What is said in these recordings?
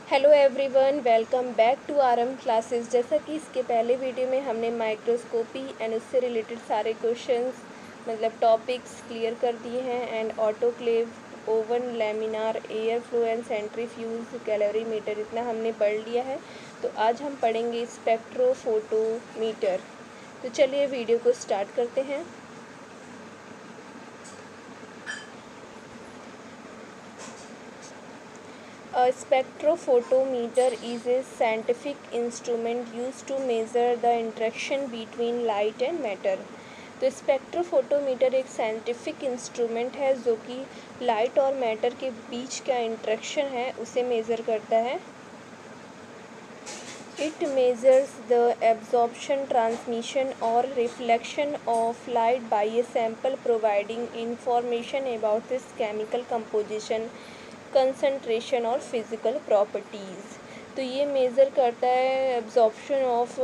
Hello everyone, welcome back to RM classes. जैसा कि इसके पहले वीडियो में हमने माइक्रोस्कोपी एंड उससे रिलेटेड सारे क्वेश्चंस टॉपिक्स क्लियर कर दिए हैं and autoclave, oven, laminar, air flow and centrifuge, calorimeter इतना हमने पढ़ लिया है। तो आज हम पढ़ेंगे स्पेक्ट्रोफोटोमीटर। तो चलिए वीडियो को स्टार्ट करते हैं। A spectrophotometer is a scientific instrument used to measure the interaction between light and matter। तो स्पेक्ट्रोफोटोमीटर एक साइंटिफिक इंस्ट्रूमेंट है जो कि लाइट और मैटर के बीच का इंटरेक्शन है उसे मेज़र करता है। It measures the absorption, transmission or reflection of light by a sample, providing information about its chemical composition, concentration और फिज़िकल प्रॉपर्टीज़। तो ये मेज़र करता है एब्जॉर्प्शन ऑफ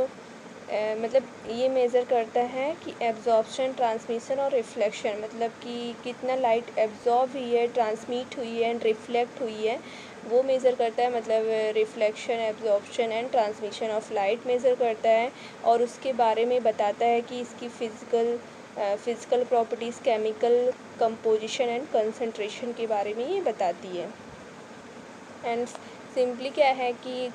ये मेज़र करता है कि एब्जॉर्प्शन, ट्रांसमिशन और रिफ्लेक्शन, मतलब कि कितना लाइट एब्जॉर्ब हुई है, ट्रांसमिट हुई है एंड रिफ्लेक्ट हुई है, वो मेज़र करता है। मतलब reflection, absorption and transmission of light measure करता है और उसके बारे में बताता है कि इसकी physical properties, chemical composition and concentration के बारे में ये बताती है। एंड सिंपली क्या है कि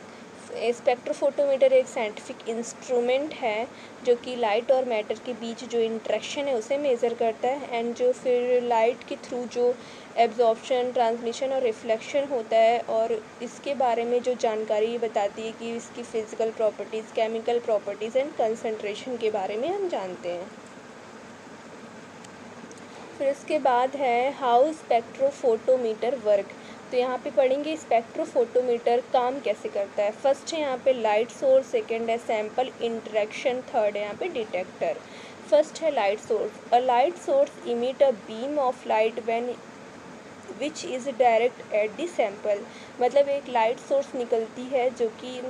स्पेक्ट्रोफोटोमीटर एक साइंटिफिक इंस्ट्रूमेंट है जो कि लाइट और मैटर के बीच जो इंटरेक्शन है उसे मेज़र करता है एंड जो फिर लाइट के थ्रू जो एब्जॉर्प्शन, ट्रांसमिशन और रिफ्लेक्शन होता है और इसके बारे में जो जानकारी बताती है कि इसकी physical properties, chemical properties and concentration के बारे में हम जानते हैं। फिर उसके बाद है हाउ स्पेक्ट्रोफोटोमीटर वर्क। तो यहाँ पे पढ़ेंगे स्पेक्ट्रोफोटोमीटर काम कैसे करता है। फर्स्ट है यहाँ पे लाइट सोर्स, सेकंड है सैंपल इंटरेक्शन, थर्ड है यहाँ पे डिटेक्टर। फर्स्ट है light source. A light source emit a beam of light when which is direct at the sample. मतलब एक लाइट सोर्स निकलती है जो कि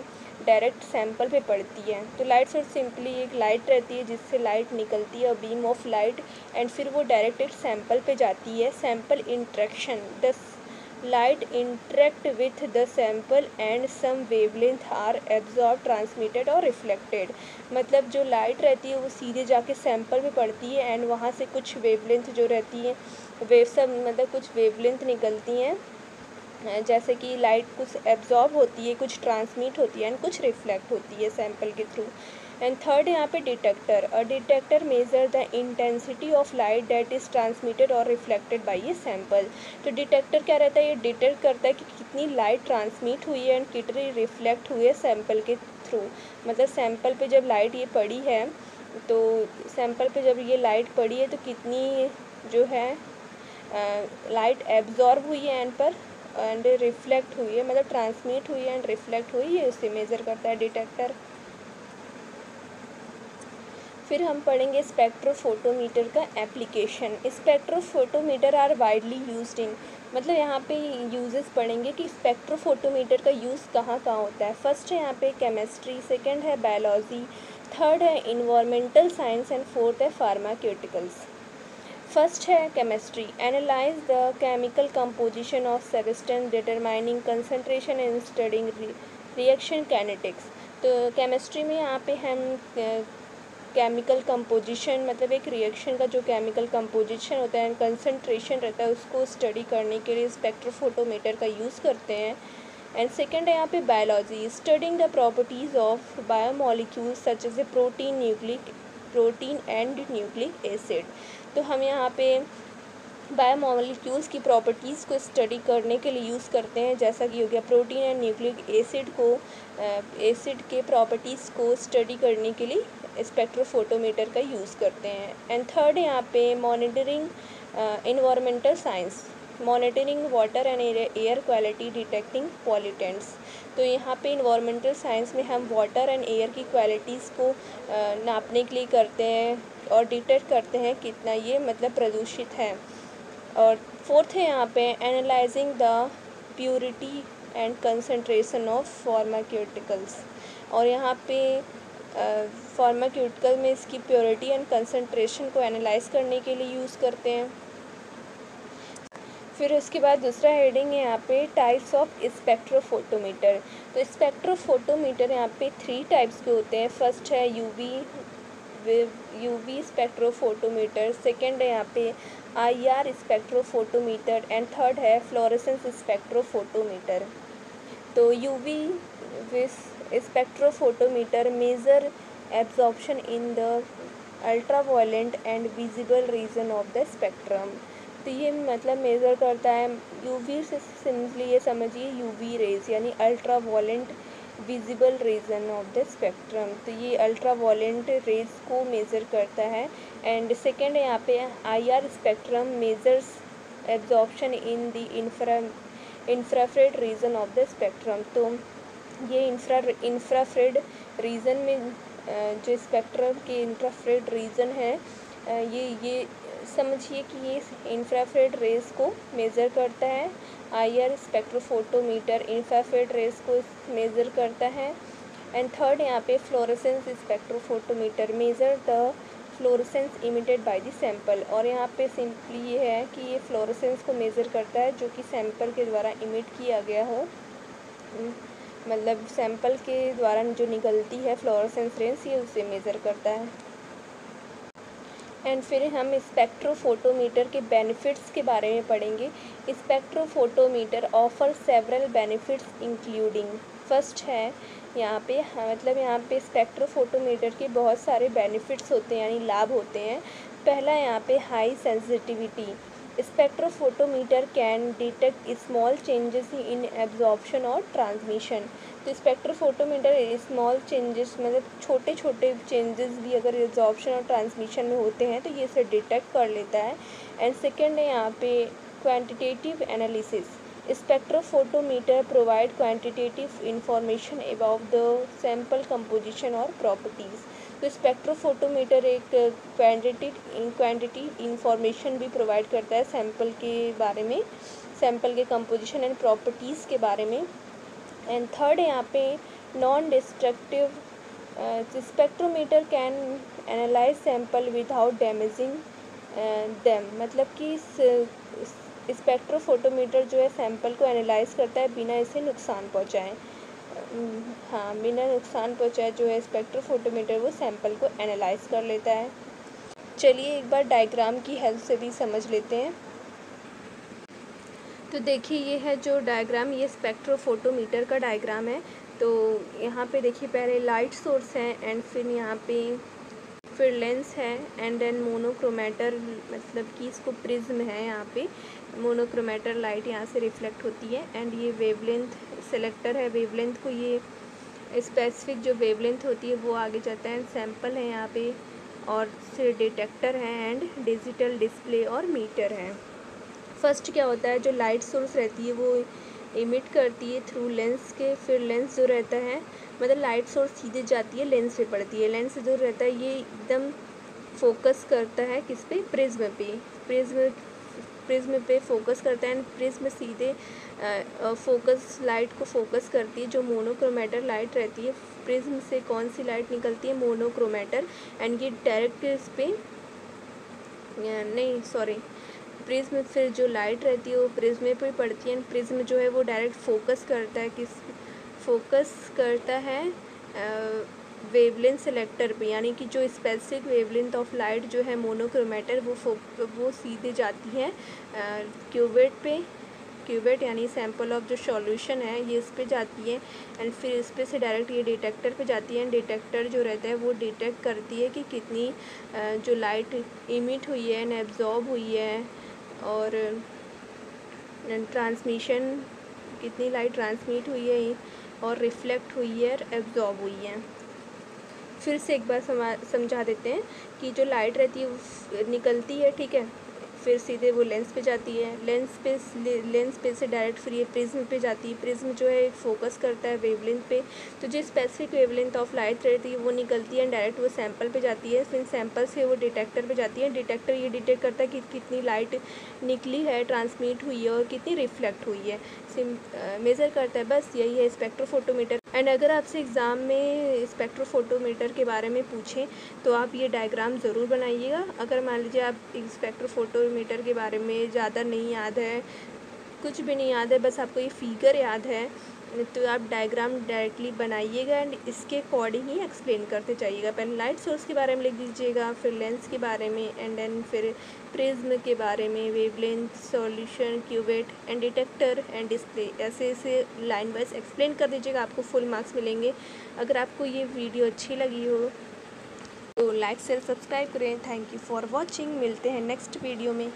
डायरेक्ट सैंपल पे पड़ती है। तो लाइट सोर्स सिंपली एक लाइट रहती है जिससे लाइट निकलती है, बीम ऑफ लाइट, एंड फिर वो डायरेक्ट एक सैंपल पे जाती है। Sample interaction, the light interact with the sample and some wavelength are absorb, transmitted और रिफ्लेक्टेड। मतलब जो लाइट रहती है वो सीधे जाके सैंपल पे पड़ती है एंड वहाँ से कुछ वेवलेंथ जो रहती है, कुछ वेवलेंथ निकलती हैं, जैसे कि लाइट कुछ एब्जॉर्ब होती है, कुछ ट्रांसमिट होती है एंड कुछ रिफ्लेक्ट होती है सैंपल के थ्रू। एंड थर्ड यहाँ पे detector. A detector measure the intensity of light that is transmitted और रिफ्लेक्टेड बाई ए सैंपल। तो डिटेक्टर क्या रहता है, ये डिटेक्ट करता है कि कितनी लाइट ट्रांसमिट हुई है एंड कितनी रिफ्लेक्ट हुई है सैंपल के थ्रू। मतलब सैंपल पे जब लाइट ये पड़ी है, तो सैंपल पे जब ये लाइट पड़ी है तो कितनी जो है लाइट एब्जॉर्ब हुई है एंड रिफ्लेक्ट हुई है, मतलब ट्रांसमिट हुई है एंड रिफ्लेक्ट हुई है, उसे मेज़र करता है डिटेक्टर। फिर हम पढ़ेंगे स्पेक्ट्रोफोटोमीटर का application. Spectrophotometer are widely used in, मतलब यहाँ पे यूजेस पढ़ेंगे कि स्पेक्ट्रोफोटोमीटर का यूज़ कहाँ कहाँ होता है। फर्स्ट है यहाँ पे केमिस्ट्री, सेकंड है बायोलॉजी, थर्ड है इन्वायरमेंटल साइंस एंड फोर्थ है फार्मास्यूटिकल्स। फर्स्ट है chemistry. Analyse the chemical composition of substance, determining concentration and studying reaction kinetics. तो केमिस्ट्री में यहाँ पे हम केमिकल कंपोजिशन, मतलब एक रिएक्शन का जो केमिकल कंपोजिशन होता है एंड कंसंट्रेशन रहता है उसको स्टडी करने के लिए स्पेक्ट्रोफोटोमीटर का यूज़ करते हैं। एंड सेकेंड है यहाँ पे biology, studying the properties of biomolecules such as a protein and nucleic acid. तो हम यहाँ पे बायोमोलिक्यूल्स की प्रॉपर्टीज़ को स्टडी करने के लिए यूज़ करते हैं, जैसा कि हो गया प्रोटीन एंड न्यूक्लिक एसिड के प्रॉपर्टीज़ को स्टडी करने के लिए स्पेक्ट्रोफोटोमीटर का यूज़ करते हैं। एंड थर्ड है यहाँ पे monitoring environmental science, monitoring water and air quality, detecting pollutants. तो यहाँ पे इन्वायरमेंटल साइंस में हम वाटर एंड एयर की क्वालिटीज़ को नापने के लिए करते हैं और डिटेक्ट करते हैं कितना ये मतलब प्रदूषित है। और फोर्थ है यहाँ पे analysing the purity and concentration of pharmaceuticals, और यहाँ पे फार्मास्यूटिकल में इसकी प्योरिटी एंड कंसंट्रेशन को एनालाइज करने के लिए यूज़ करते हैं। फिर उसके बाद दूसरा हेडिंग है यहाँ पे टाइप्स ऑफ स्पेक्ट्रोफोटोमीटर। तो स्पेक्ट्रोफोटोमीटर यहाँ पे 3 टाइप्स के होते हैं। फर्स्ट है यूवी स्पेक्ट्रोफोटोमीटर, सेकंड है यहाँ पे आईआर स्पेक्ट्रोफोटोमीटर एंड थर्ड है फ्लोरेसेंस स्पेक्ट्रोफोटोमीटर। तो UV spectrophotometer measure absorption in the ultraviolet and visible region of the spectrum. तो ये मतलब मेज़र करता है यूवी से, सिंपली ये समझिए यूवी रेज यानी ultraviolet visible region of the spectrum. तो ये अल्ट्रावायलेंट रेज को मेज़र करता है। एंड सेकेंड है यहाँ पे IR spectrum measures absorption in the infrared reason of the spectrum. तो ये इंफ्रारेड रीजन में जो स्पेक्ट्रम के इंफ्रारेड रीजन है, ये समझिए कि ये इंफ्रारेड रेज को मेज़र करता है। आईआर स्पेक्ट्रोफोटोमीटर इंफ्रारेड रेज को मेज़र करता है। एंड थर्ड यहाँ पे fluorescence spectrophotometer measure the fluorescence emitted by the sample. और यहाँ पे सिंपली ये है कि ये फ्लोरेसेंस को मेज़र करता है जो कि सैंपल के द्वारा इमिट किया गया हो, मतलब सैंपल के द्वारा जो निकलती है फ्लोरेसेंस रेंज, ये उसे मेज़र करता है। एंड फिर हम स्पेक्ट्रोफोटोमीटर के बेनिफिट्स के बारे में पढ़ेंगे। Spectrophotometer offer several benefits including, first है यहाँ पे मतलब यहाँ पे स्पेक्ट्रोफोटोमीटर के बहुत सारे बेनिफिट्स होते हैं यानी लाभ होते हैं। पहला यहाँ पे high sensitivity, spectrophotometer can detect small changes in absorption और ट्रांसमिशन। तो स्पेक्ट्रोफोटोमीटर स्मॉल चेंजेस मतलब छोटे छोटे चेंजेस भी अगर एब्जॉर्प्शन और ट्रांसमिशन में होते हैं तो ये इसे डिटेक्ट कर लेता है। एंड सेकेंड है यहाँ पे quantitative analysis, spectrophotometer provide quantitative information about the sample composition और प्रॉपर्टीज़। तो स्पेक्ट्रोफोटोमीटर एक क्वांटिटी इंफॉर्मेशन भी प्रोवाइड करता है सैंपल के बारे में, सैंपल के कंपोजिशन एंड प्रॉपर्टीज़ के बारे में। एंड थर्ड है यहाँ पे non destructive, spectrometer can analyse sample without damaging them, मतलब कि स्पेक्ट्रोफोटोमीटर जो है सैंपल को एनालाइज करता है बिना इसे नुकसान पहुँचाए। हाँ, बिना नुकसान पहुँचाए जो है स्पेक्ट्रोफोटोमीटर वो सैंपल को एनालाइज कर लेता है। चलिए एक बार डायग्राम की हेल्प से भी समझ लेते हैं। तो देखिए ये है जो डायग्राम, ये स्पेक्ट्रोफोटोमीटर का डायग्राम है। तो यहाँ पे देखिए पहले लाइट सोर्स है एंड फिर यहाँ पे फिर लेंस है एंड देन मोनोक्रोमेटर, मतलब कि इसको प्रिज्म है, यहाँ पे मोनोक्रोमेटर लाइट यहाँ से रिफ्लेक्ट होती है। एंड ये वेवलेंथ सेलेक्टर है, वेवलेंथ को ये स्पेसिफिक जो वेवलेंथ होती है वो आगे जाता है। सैंपल है यहाँ पे और फिर डिटेक्टर है एंड डिजिटल डिस्प्ले और मीटर है। फर्स्ट क्या होता है, जो लाइट सोर्स रहती है वो इमिट करती है थ्रू लेंस के, फिर लेंस जो रहता है मतलब लाइट सोर्स सीधे जाती है लेंस पे पड़ती है, लेंस जो रहता है ये एकदम फोकस करता है किस पे, प्रिज्म पे, प्रिज्म पे फोकस करता है एंड प्रिज्म सीधे फोकस लाइट को फोकस करती है। जो मोनोक्रोमेटर लाइट रहती है, प्रिज्म से कौन सी लाइट निकलती है, मोनोक्रोमेटर, एंड ये डायरेक्ट इस पे नहीं सॉरी प्रिज्म, फिर जो लाइट रहती है वो प्रिज्म पे पड़ती है एंड प्रिज्म जो है वो डायरेक्ट फोकस करता है फोकस करता है वेवलेंथ सेलेक्टर पे, यानी कि जो स्पेसिफिक वेवलेंथ ऑफ लाइट जो है मोनोक्रोमेटर वो सीधे जाती है क्यूवेट यानी सैंपल ऑफ जो सॉल्यूशन है ये इस पे जाती है एंड फिर इस पे से डायरेक्ट ये डिटेक्टर पे जाती है एंड डिटेक्टर जो रहता है वो डिटेक्ट करती है कि कितनी जो लाइट इमिट हुई है एंड एब्जॉर्ब हुई है और ट्रांसमिशन कितनी लाइट ट्रांसमिट हुई है और रिफ्लेक्ट हुई है और एब्जॉर्ब हुई है। फिर से एक बार समझा देते हैं कि जो लाइट रहती है वो निकलती है, ठीक है, फिर सीधे वो लेंस पे जाती है, लेंस पे से डायरेक्ट फिर ये प्रिज्म पे जाती है, प्रिज्म जो है फोकस करता है वेवलेंथ पे, तो जो स्पेसिफिक वेवलेंथ ऑफ लाइट रहती है वो निकलती है डायरेक्ट वो सैंपल पे जाती है, फिर सैंपल से वो डिटेक्टर पे जाती है, डिटेक्टर ये डिटेक्ट करता है कि कितनी लाइट निकली है, ट्रांसमिट हुई है और कितनी रिफ्लेक्ट हुई है, मेज़र करता है। बस यही है स्पेक्ट्रोफोटोमीटर। एंड अगर आपसे एग्ज़ाम में स्पेक्ट्रोफोटोमीटर के बारे में पूछें तो आप ये डायग्राम ज़रूर बनाइएगा। अगर मान लीजिए आप स्पेक्ट्रोफोटोमीटर के बारे में ज़्यादा नहीं याद है कुछ भी नहीं याद है, बस आपको ये फिगर याद है, तो आप डायग्राम डायरेक्टली बनाइएगा एंड इसके अकॉर्डिंग ही एक्सप्लेन करते जाइएगा। पहले लाइट सोर्स के बारे में लिख दीजिएगा, फिर लेंस के बारे में, एंड देन फिर प्रिज्म के बारे में, wavelength, solution, cuvette and detector and display, ऐसे ऐसे लाइन वाइज एक्सप्लेन कर दीजिएगा, आपको फुल मार्क्स मिलेंगे। अगर आपको ये वीडियो अच्छी लगी हो तो लाइक शेयर सब्सक्राइब करें। Thank you for watching. मिलते हैं नेक्स्ट वीडियो में।